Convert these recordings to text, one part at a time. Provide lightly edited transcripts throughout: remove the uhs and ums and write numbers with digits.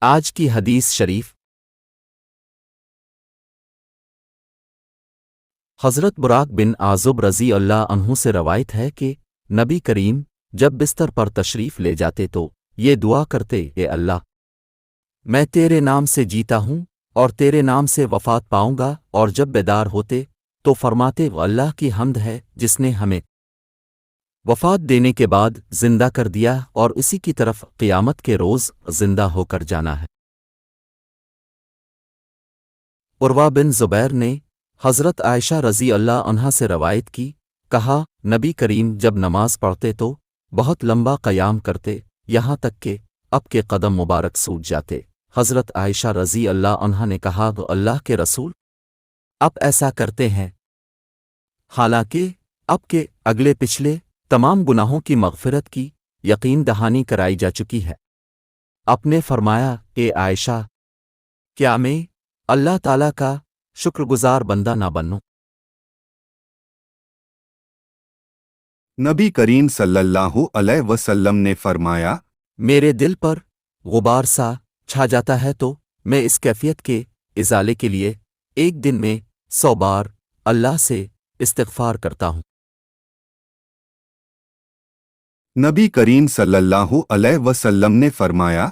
آج کی حدیث شریف حضرت براق بن عازب رضی اللہ عنہ سے روایت ہے کہ نبی کریم جب بستر پر تشریف لے جاتے تو یہ دعا کرتے، اے اللہ، میں تیرے نام سے جیتا ہوں اور تیرے نام سے وفات پاؤں گا، اور جب بیدار ہوتے تو فرماتے، اللہ کی حمد ہے جس نے ہمیں وفات دینے کے بعد زندہ کر دیا اور اسی کی طرف قیامت کے روز زندہ ہو کر جانا ہے۔ عروہ بن زبیر نے حضرت عائشہ رضی اللہ عنہا سے روایت کی، کہا نبی کریم جب نماز پڑھتے تو بہت لمبا قیام کرتے، یہاں تک کہ اب کے قدم مبارک سوج جاتے۔ حضرت عائشہ رضی اللہ عنہا نے کہا، اللہ کے رسول اب ایسا کرتے ہیں، حالانکہ اب کے اگلے پچھلے تمام گناہوں کی مغفرت کی یقین دہانی کرائی جا چکی ہے۔ آپ نے فرمایا، اے عائشہ، کیا میں اللہ تعالیٰ کا شکر گزار بندہ نہ بنوں؟ نبی کریم صلی اللہ علیہ وسلم نے فرمایا، میرے دل پر غبار سا چھا جاتا ہے تو میں اس کیفیت کے ازالے کے لیے ایک دن میں 100 بار اللہ سے استغفار کرتا ہوں۔ نبی کریم صلی اللہ علیہ وسلم نے فرمایا،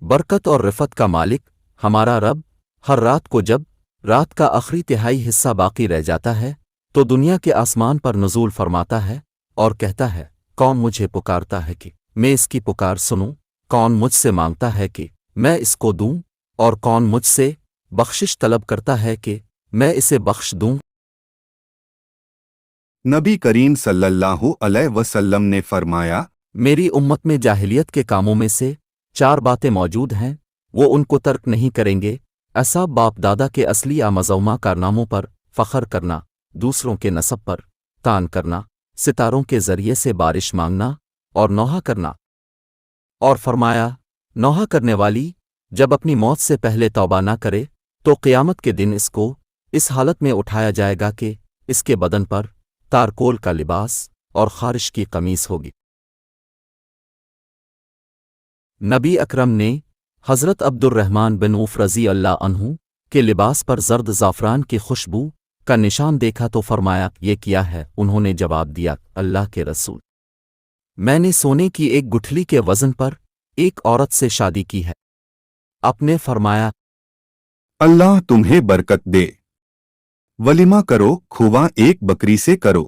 برکت اور رفت کا مالک ہمارا رب ہر رات کو جب رات کا آخری تہائی حصہ باقی رہ جاتا ہے تو دنیا کے آسمان پر نزول فرماتا ہے اور کہتا ہے، کون مجھے پکارتا ہے کہ میں اس کی پکار سنوں، کون مجھ سے مانگتا ہے کہ میں اس کو دوں، اور کون مجھ سے بخشش طلب کرتا ہے کہ میں اسے بخش دوں۔ نبی کریم صلی اللہ علیہ وسلم نے فرمایا، میری امت میں جاہلیت کے کاموں میں سے 4 باتیں موجود ہیں، وہ ان کو ترک نہیں کریں گے، ایسا باپ دادا کے اصلی یا مذمومہ کارناموں پر فخر کرنا، دوسروں کے نسب پر تان کرنا، ستاروں کے ذریعے سے بارش مانگنا اور نوحہ کرنا۔ اور فرمایا، نوحہ کرنے والی جب اپنی موت سے پہلے توبہ نہ کرے تو قیامت کے دن اس کو اس حالت میں اٹھایا جائے گا کہ اس کے بدن پر تارکول کا لباس اور خارش کی قمیص ہوگی۔ نبی اکرم نے حضرت عبد الرحمن بن عوف رضی اللہ عنہ کے لباس پر زرد زعفران کی خوشبو کا نشان دیکھا تو فرمایا، یہ کیا ہے؟ انہوں نے جواب دیا، اللہ کے رسول، میں نے سونے کی ایک گٹھلی کے وزن پر ایک عورت سے شادی کی ہے۔ آپ نے فرمایا، اللہ تمہیں برکت دے، ولیمہ کرو، کھوا ایک بکری سے کرو۔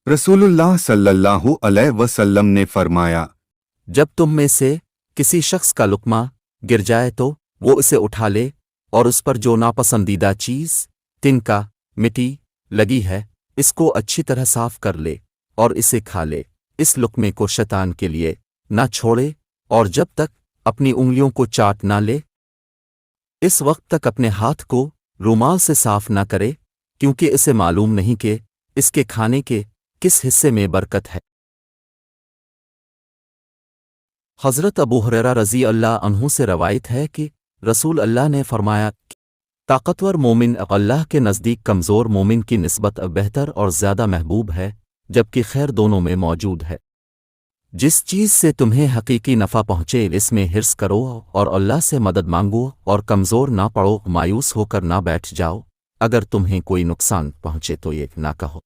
رسول اللہ صلی اللہ علیہ وسلم نے فرمایا، جب تم میں سے کسی شخص کا لقمہ گر جائے تو وہ اسے اٹھا لے اور اس پر جو ناپسندیدہ چیز تنکا مٹی لگی ہے اس کو اچھی طرح صاف کر لے اور اسے کھا لے، اس لقمے کو شیطان کے لیے نہ چھوڑے، اور جب تک اپنی انگلیوں کو چاٹ نہ لے اس وقت تک اپنے ہاتھ کو رومال سے صاف نہ کرے، کیونکہ اسے معلوم نہیں کہ اس کے کھانے کے کس حصے میں برکت ہے۔ حضرت ابو ہریرہ رضی اللہ عنہ سے روایت ہے کہ رسول اللہ نے فرمایا، طاقتور مومن اللہ کے نزدیک کمزور مومن کی نسبت بہتر اور زیادہ محبوب ہے، جبکہ خیر دونوں میں موجود ہے۔ جس چیز سے تمہیں حقیقی نفع پہنچے اس میں حرص کرو اور اللہ سے مدد مانگو، اور کمزور نہ پڑو، مایوس ہو کر نہ بیٹھ جاؤ۔ اگر تمہیں کوئی نقصان پہنچے تو یہ نہ کہو،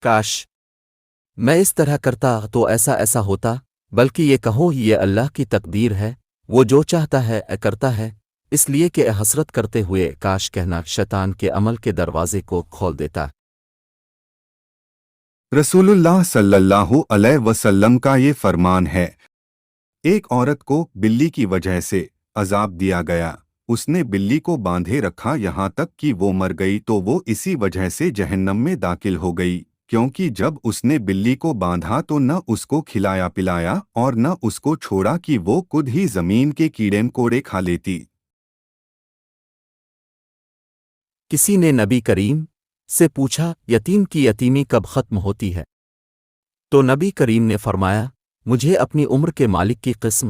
کاش میں اس طرح کرتا تو ایسا ایسا ہوتا، بلکہ یہ کہو، یہ اللہ کی تقدیر ہے، وہ جو چاہتا ہے کرتا ہے، اس لیے کہ حسرت کرتے ہوئے کاش کہنا شیطان کے عمل کے دروازے کو کھول دیتا۔ رسول اللہ صلی اللہ علیہ وسلم کا یہ فرمان ہے، ایک عورت کو بلی کی وجہ سے عذاب دیا گیا، اس نے بلی کو باندھے رکھا یہاں تک کہ وہ مر گئی تو وہ اسی وجہ سے جہنم میں داخل ہو گئی، کیونکہ جب اس نے بلی کو باندھا تو نہ اس کو کھلایا پلایا اور نہ اس کو چھوڑا کہ وہ خود ہی زمین کے کیڑے مکوڑے کھا لیتی۔ کسی نے نبی کریم سے پوچھا، یتیم کی یتیمی کب ختم ہوتی ہے؟ تو نبی کریم نے فرمایا، مجھے اپنی عمر کے مالک کی قسم،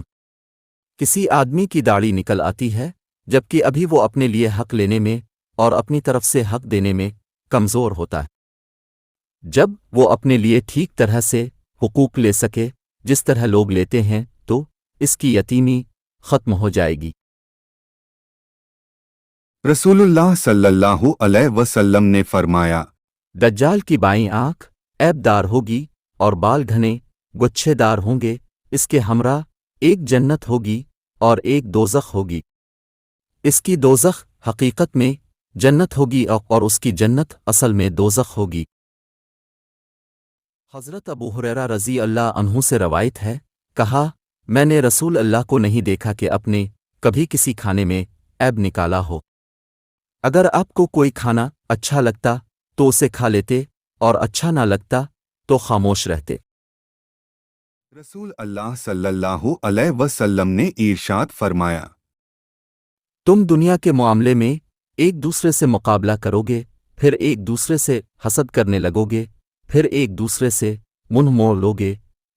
کسی آدمی کی داڑھی نکل آتی ہے جبکہ ابھی وہ اپنے لیے حق لینے میں اور اپنی طرف سے حق دینے میں کمزور ہوتا ہے۔ جب وہ اپنے لیے ٹھیک طرح سے حقوق لے سکے جس طرح لوگ لیتے ہیں تو اس کی یتیمی ختم ہو جائے گی۔ رسول اللہ صلی اللہ علیہ وسلم نے فرمایا، دجال کی بائیں آنکھ عیب دار ہوگی اور بال گھنے گچھے دار ہوں گے، اس کے ہمراہ ایک جنت ہوگی اور ایک دوزخ ہوگی۔ اس کی دوزخ حقیقت میں جنت ہوگی اور اس کی جنت اصل میں دوزخ ہوگی۔ حضرت ابو ہریرہ رضی اللہ عنہ سے روایت ہے، کہا میں نے رسول اللہ کو نہیں دیکھا کہ اپنے کبھی کسی کھانے میں عیب نکالا ہو۔ اگر آپ کو کوئی کھانا اچھا لگتا تو اسے کھا لیتے اور اچھا نہ لگتا تو خاموش رہتے۔ رسول اللہ صلی اللہ علیہ وسلم نے ارشاد فرمایا، تم دنیا کے معاملے میں ایک دوسرے سے مقابلہ کرو گے، پھر ایک دوسرے سے حسد کرنے لگو گے، پھر ایک دوسرے سے منہ موڑ لو گے،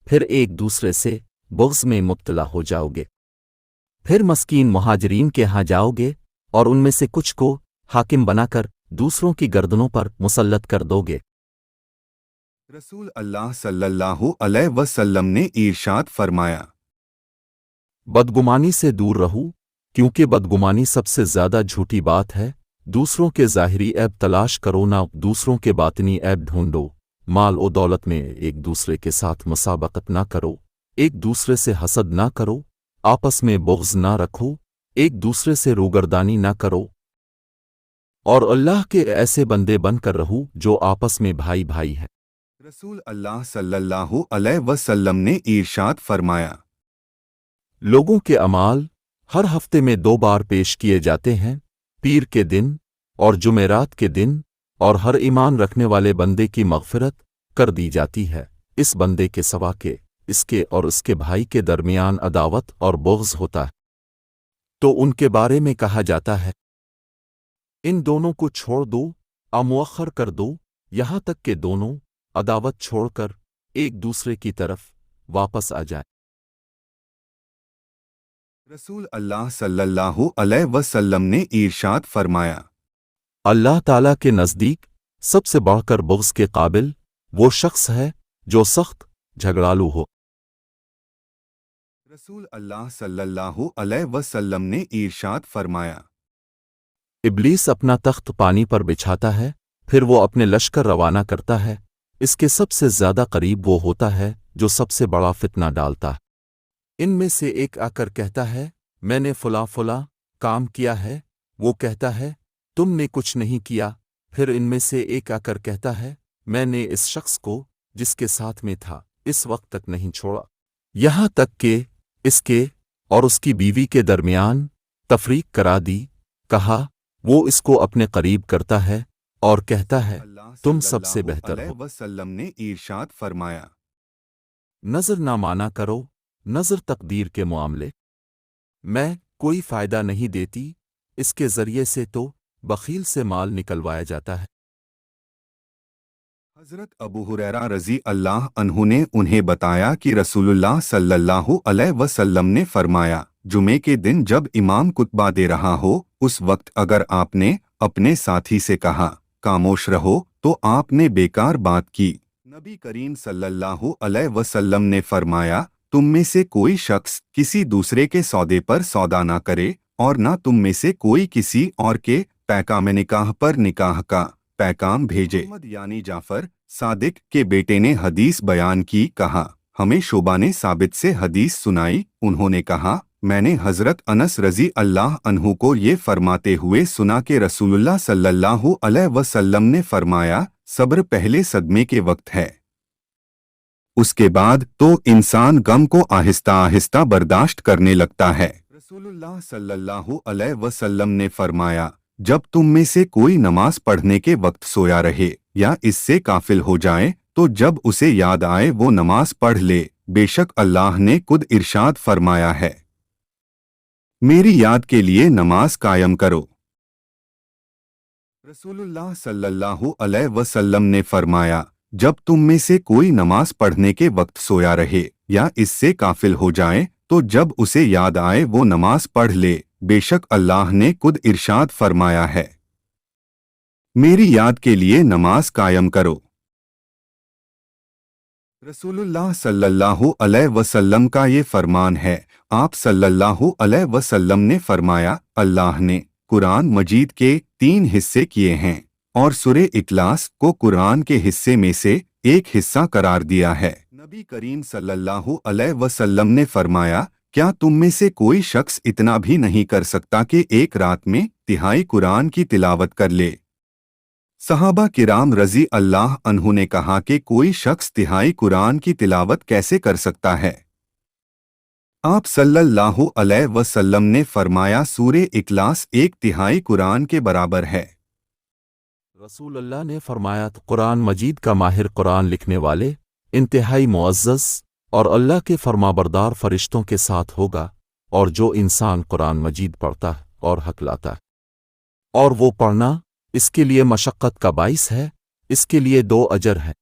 پھر ایک دوسرے سے بغض میں مبتلا ہو جاؤ گے، پھر مسکین مہاجرین کے ہاں جاؤ گے اور ان میں سے کچھ کو حاکم بنا کر دوسروں کی گردنوں پر مسلط کر دو گے۔ رسول اللہ صلی اللہ علیہ وسلم نے ارشاد فرمایا، بدگمانی سے دور رہو، کیونکہ بدگمانی سب سے زیادہ جھوٹی بات ہے۔ دوسروں کے ظاہری عیب تلاش کرو، نہ دوسروں کے باطنی عیب ڈھونڈو۔ مال و دولت میں ایک دوسرے کے ساتھ مسابقت نہ کرو، ایک دوسرے سے حسد نہ کرو، آپس میں بغض نہ رکھو، ایک دوسرے سے روگردانی نہ کرو، اور اللہ کے ایسے بندے بن کر رہو جو آپس میں بھائی بھائی ہیں۔ رسول اللہ صلی اللہ علیہ وسلم نے ارشاد فرمایا، لوگوں کے اعمال ہر ہفتے میں 2 بار پیش کیے جاتے ہیں، پیر کے دن اور جمعرات کے دن، اور ہر ایمان رکھنے والے بندے کی مغفرت کر دی جاتی ہے، اس بندے کے سوا کہ اس کے اور اس کے بھائی کے درمیان عداوت اور بغض ہوتا ہے، تو ان کے بارے میں کہا جاتا ہے ان دونوں کو چھوڑ دو، مؤخر کر دو، یہاں تک کہ دونوں عداوت چھوڑ کر ایک دوسرے کی طرف واپس آ جائیں۔ رسول اللہ صلی اللہ علیہ وسلم نے ارشاد فرمایا، اللہ تعالیٰ کے نزدیک سب سے بڑھ کر بغض کے قابل وہ شخص ہے جو سخت جھگڑالو ہو۔ رسول اللہ صلی اللہ علیہ وسلم نے ارشاد فرمایا، ابلیس اپنا تخت پانی پر بچھاتا ہے، پھر وہ اپنے لشکر روانہ کرتا ہے، اس کے سب سے زیادہ قریب وہ ہوتا ہے جو سب سے بڑا فتنہ ڈالتا ہے۔ ان میں سے ایک آ کر کہتا ہے میں نے فلاں فلاں کام کیا ہے، وہ کہتا ہے تم نے کچھ نہیں کیا، پھر ان میں سے ایک آ کر کہتا ہے میں نے اس شخص کو جس کے ساتھ میں تھا اس وقت تک نہیں چھوڑا، یہاں تک کہ اس کے اور اس کی بیوی کے درمیان تفریق کرا دی۔ کہا وہ اس کو اپنے قریب کرتا ہے اور کہتا ہے اللہ تم صلی سب سے اللہ بہتر علیہ ہو۔ وسلم نے ارشاد فرمایا، نظر نہ مانا کرو، نظر تقدیر کے معاملے میں کوئی فائدہ نہیں دیتی، اس کے ذریعے سے تو بخیل سے مال نکلوایا جاتا ہے۔ حضرت ابو ہریرہ رضی اللہ عنہ نے انہیں بتایا کہ رسول اللہ صلی اللہ علیہ وسلم نے فرمایا، جمعے کے دن جب امام خطبہ دے رہا ہو اس وقت اگر آپ نے اپنے ساتھی سے کہا خاموش رہو تو آپ نے بیکار بات کی۔ نبی کریم صلی اللہ علیہ وسلم نے فرمایا، تم میں سے کوئی شخص کسی دوسرے کے سودے پر سودا نہ کرے، اور نہ تم میں سے کوئی کسی اور کے پیغام نکاح پر نکاح کا پیغام بھیجے۔ محمد یعنی جعفر صادق کے بیٹے نے حدیث بیان کی، کہا ہمیں شعبہ نے ثابت سے حدیث سنائی، انہوں نے کہا میں نے حضرت انس رضی اللہ عنہ کو یہ فرماتے ہوئے سنا کہ رسول اللہ صلی اللہ علیہ وسلم نے فرمایا، صبر پہلے صدمے کے وقت ہے، اس کے بعد تو انسان غم کو آہستہ آہستہ برداشت کرنے لگتا ہے۔ رسول اللہ صلی اللہ علیہ وسلم نے فرمایا، جب تم میں سے کوئی نماز پڑھنے کے وقت سویا رہے یا اس سے غافل ہو جائے تو جب اسے یاد آئے وہ نماز پڑھ لے، بے شک اللہ نے خود ارشاد فرمایا ہے، میری یاد کے لیے نماز قائم کرو۔ رسول اللہ صلی اللہ علیہ وسلم نے فرمایا، جب تم میں سے کوئی نماز پڑھنے کے وقت سویا رہے یا اس سے غافل ہو جائے تو جب اسے یاد آئے وہ نماز پڑھ لے، بے شک اللہ نے خود ارشاد فرمایا ہے، میری یاد کے لیے نماز قائم کرو۔ رسول اللہ صلی اللہ علیہ وسلم کا یہ فرمان ہے، آپ صلی اللہ علیہ وسلم نے فرمایا، اللہ نے قرآن مجید کے 3 حصے کیے ہیں اور سورہ اخلاص کو قرآن کے حصے میں سے ایک حصہ قرار دیا ہے۔ نبی کریم صلی اللہ علیہ وسلم نے فرمایا، کیا تم میں سے کوئی شخص اتنا بھی نہیں کر سکتا کہ ایک رات میں تہائی قرآن کی تلاوت کر لے؟ صحابہ کرام رضی اللہ عنہ نے کہا کہ کوئی شخص تہائی قرآن کی تلاوت کیسے کر سکتا ہے؟ آپ صلی اللہ علیہ وسلم نے فرمایا، سورہ اخلاص 1/3 قرآن کے برابر ہے۔ رسول اللہ نے فرمایا، قرآن مجید کا ماہر قرآن لکھنے والے انتہائی معزز اور اللہ کے فرمانبردار فرشتوں کے ساتھ ہوگا، اور جو انسان قرآن مجید پڑھتا ہے اور حق لاتا ہے اور وہ پڑھنا اس کے لیے مشقت کا باعث ہے، اس کے لیے 2 اجر ہیں۔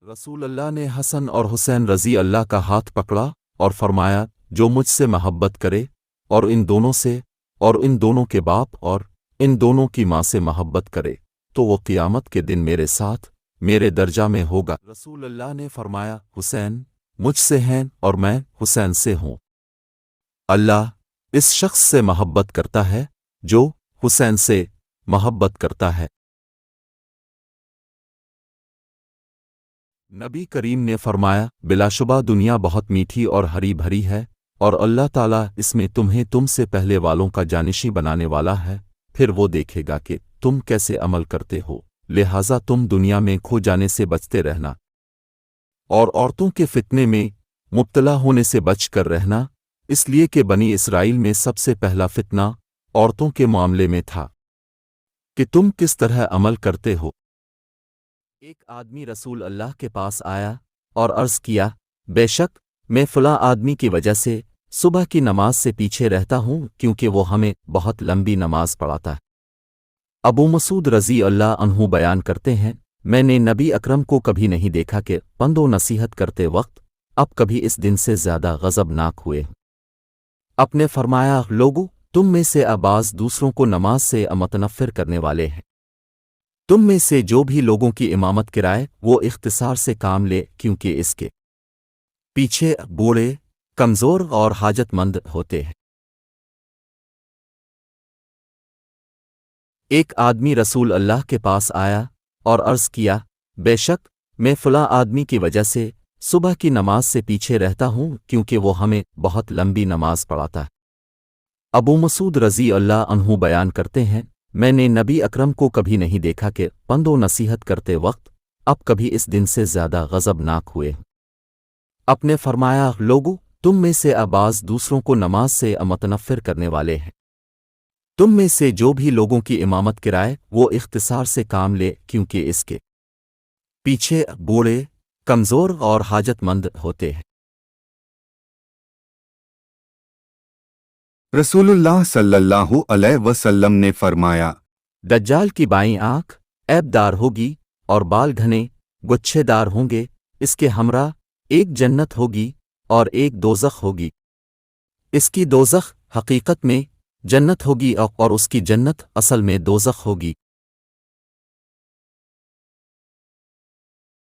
رسول اللہ نے حسن اور حسین رضی اللہ کا ہاتھ پکڑا اور فرمایا، جو مجھ سے محبت کرے اور ان دونوں سے اور ان دونوں کے باپ اور ان دونوں کی ماں سے محبت کرے تو وہ قیامت کے دن میرے ساتھ میرے درجہ میں ہوگا۔ رسول اللہ نے فرمایا، حسین مجھ سے ہیں اور میں حسین سے ہوں۔ اللہ اس شخص سے محبت کرتا ہے جو حسین سے محبت کرتا ہے۔ نبی کریم نے فرمایا، بلا شبہ دنیا بہت میٹھی اور ہری بھری ہے، اور اللہ تعالیٰ اس میں تمہیں تم سے پہلے والوں کا جانشین بنانے والا ہے، پھر وہ دیکھے گا کہ تم کیسے عمل کرتے ہو، لہٰذا تم دنیا میں کھو جانے سے بچتے رہنا اور عورتوں کے فتنے میں مبتلا ہونے سے بچ کر رہنا، اس لیے کہ بنی اسرائیل میں سب سے پہلا فتنہ عورتوں کے معاملے میں تھا کہ تم کس طرح عمل کرتے ہو۔ ایک آدمی رسول اللہ کے پاس آیا اور عرض کیا، بے شک میں فلاں آدمی کی وجہ سے صبح کی نماز سے پیچھے رہتا ہوں کیونکہ وہ ہمیں بہت لمبی نماز پڑھاتا ہے۔ ابو مسعود رضی اللہ عنہ بیان کرتے ہیں، میں نے نبی اکرم کو کبھی نہیں دیکھا کہ پند و نصیحت کرتے وقت اب کبھی اس دن سے زیادہ غضبناک ہوئے۔ آپ نے فرمایا، لوگو تم میں سے بعض دوسروں کو نماز سے متنفر کرنے والے ہیں۔ تم میں سے جو بھی لوگوں کی امامت کرائے وہ اختصار سے کام لے، کیونکہ اس کے پیچھے بوڑھے، کمزور اور حاجت مند ہوتے ہیں۔ ایک آدمی رسول اللہ کے پاس آیا اور عرض کیا، بے شک میں فلاں آدمی کی وجہ سے صبح کی نماز سے پیچھے رہتا ہوں کیونکہ وہ ہمیں بہت لمبی نماز پڑھاتا ہے۔ ابو مسعود رضی اللہ عنہ بیان کرتے ہیں، میں نے نبی اکرم کو کبھی نہیں دیکھا کہ پند و نصیحت کرتے وقت اب کبھی اس دن سے زیادہ غضبناک ہوئے۔ آپ نے فرمایا، لوگو تم میں سے بعض دوسروں کو نماز سے متنفر کرنے والے ہیں۔ تم میں سے جو بھی لوگوں کی امامت کرائے وہ اختصار سے کام لے، کیونکہ اس کے پیچھے بوڑھے، کمزور اور حاجت مند ہوتے ہیں۔ رسول اللہ صلی اللہ علیہ وسلم نے فرمایا، دجال کی بائیں آنکھ عیب دار ہوگی اور بال گھنے گچھے دار ہوں گے، اس کے ہمراہ ایک جنت ہوگی اور ایک دوزخ ہوگی۔ اس کی دوزخ حقیقت میں جنت ہوگی اور اس کی جنت اصل میں دوزخ ہوگی۔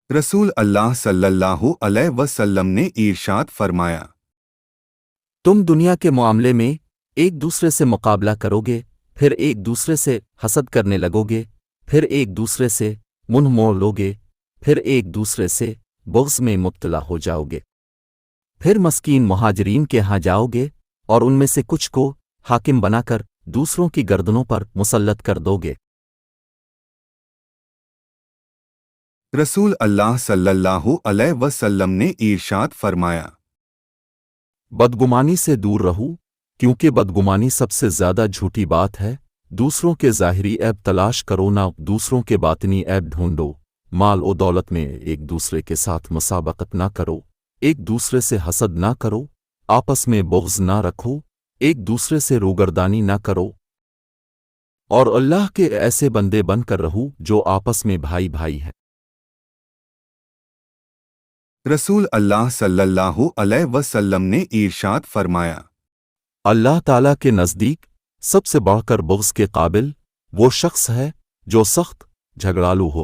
رسول اللہ صلی اللہ علیہ وسلم نے ارشاد فرمایا، تم دنیا کے معاملے میں ایک دوسرے سے مقابلہ کرو گے، پھر ایک دوسرے سے حسد کرنے لگو گے، پھر ایک دوسرے سے منہ موڑ لو گے، پھر ایک دوسرے سے بغض میں مبتلا ہو جاؤ گے، پھر مسکین مہاجرین کے ہاں جاؤ گے اور ان میں سے کچھ کو حاکم بنا کر دوسروں کی گردنوں پر مسلط کر دو گے۔ رسول اللہ صلی اللہ علیہ وسلم نے ارشاد فرمایا، بدگمانی سے دور رہو، کیونکہ بدگمانی سب سے زیادہ جھوٹی بات ہے۔ دوسروں کے ظاہری عیب تلاش کرو، نہ دوسروں کے باطنی عیب ڈھونڈو۔ مال و دولت میں ایک دوسرے کے ساتھ مسابقت نہ کرو، ایک دوسرے سے حسد نہ کرو، آپس میں بغض نہ رکھو، ایک دوسرے سے روگردانی نہ کرو، اور اللہ کے ایسے بندے بن کر رہو جو آپس میں بھائی بھائی ہیں۔ رسول اللہ صلی اللہ علیہ وسلم نے ارشاد فرمایا، اللہ تعالیٰ کے نزدیک سب سے بڑھ کر بغض کے قابل وہ شخص ہے جو سخت جھگڑالو ہو۔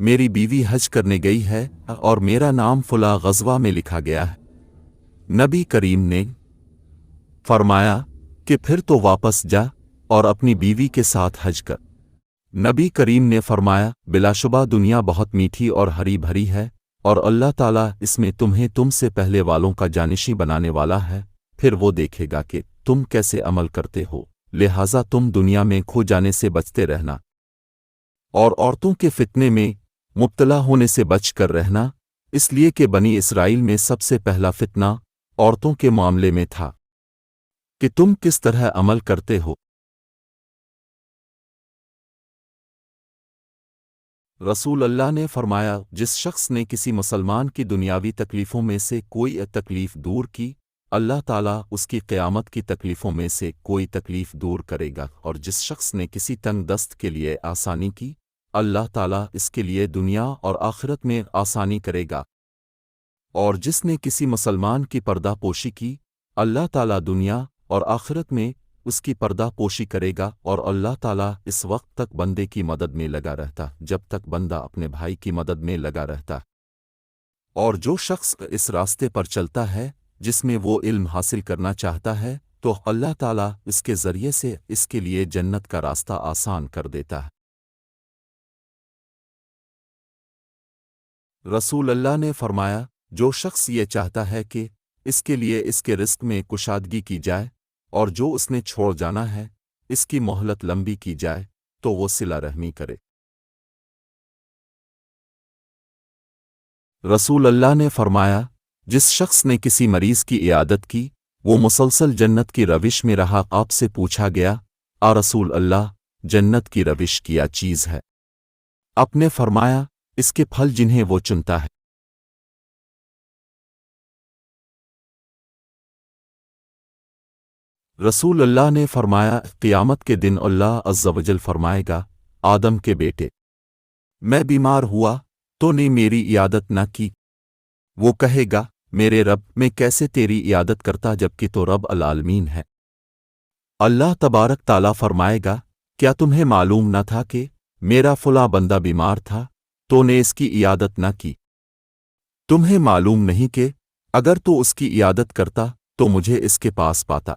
میری بیوی حج کرنے گئی ہے اور میرا نام فلاں غزوہ میں لکھا گیا ہے۔ نبی کریم نے فرمایا کہ پھر تو واپس جا اور اپنی بیوی کے ساتھ حج کر۔ نبی کریم نے فرمایا بلا شبہ دنیا بہت میٹھی اور ہری بھری ہے، اور اللہ تعالیٰ اس میں تمہیں تم سے پہلے والوں کا جانشیں بنانے والا ہے، پھر وہ دیکھے گا کہ تم کیسے عمل کرتے ہو، لہٰذا تم دنیا میں کھو جانے سے بچتے رہنا اور عورتوں کے فتنے میں مبتلا ہونے سے بچ کر رہنا، اس لیے کہ بنی اسرائیل میں سب سے پہلا فتنہ عورتوں کے معاملے میں تھا کہ تم کس طرح عمل کرتے ہو۔ رسول اللہ نے فرمایا جس شخص نے کسی مسلمان کی دنیاوی تکلیفوں میں سے کوئی تکلیف دور کی، اللہ تعالیٰ اس کی قیامت کی تکلیفوں میں سے کوئی تکلیف دور کرے گا، اور جس شخص نے کسی تنگ دست کے لیے آسانی کی، اللہ تعالیٰ اس کے لیے دنیا اور آخرت میں آسانی کرے گا، اور جس نے کسی مسلمان کی پردہ پوشی کی، اللہ تعالیٰ دنیا اور آخرت میں اس کی پردہ پوشی کرے گا، اور اللہ تعالیٰ اس وقت تک بندے کی مدد میں لگا رہتا جب تک بندہ اپنے بھائی کی مدد میں لگا رہتا۔ اور جو شخص اس راستے پر چلتا ہے جس میں وہ علم حاصل کرنا چاہتا ہے، تو اللہ تعالیٰ اس کے ذریعے سے اس کے لیے جنت کا راستہ آسان کر دیتا ہے۔ رسول اللہ نے فرمایا جو شخص یہ چاہتا ہے کہ اس کے لیے اس کے رزق میں کشادگی کی جائے، اور جو اس نے چھوڑ جانا ہے اس کی مہلت لمبی کی جائے، تو وہ صلہ رحمی کرے۔ رسول اللہ نے فرمایا جس شخص نے کسی مریض کی عیادت کی وہ مسلسل جنت کی روش میں رہا۔ آپ سے پوچھا گیا رسول اللہ جنت کی روش کیا چیز ہے؟ آپ نے فرمایا اس کے پھل جنہیں وہ چنتا ہے۔ رسول اللہ نے فرمایا قیامت کے دن اللہ عز و جل فرمائے گا آدم کے بیٹے میں بیمار ہوا تو نے میری عیادت نہ کی۔ وہ کہے گا میرے رب میں کیسے تیری عیادت کرتا جبکہ تو رب العالمین ہے۔ اللہ تبارک تعالیٰ فرمائے گا کیا تمہیں معلوم نہ تھا کہ میرا فلاں بندہ بیمار تھا تو نے اس کی عیادت نہ کی؟ تمہیں معلوم نہیں کہ اگر تو اس کی عیادت کرتا تو مجھے اس کے پاس پاتا۔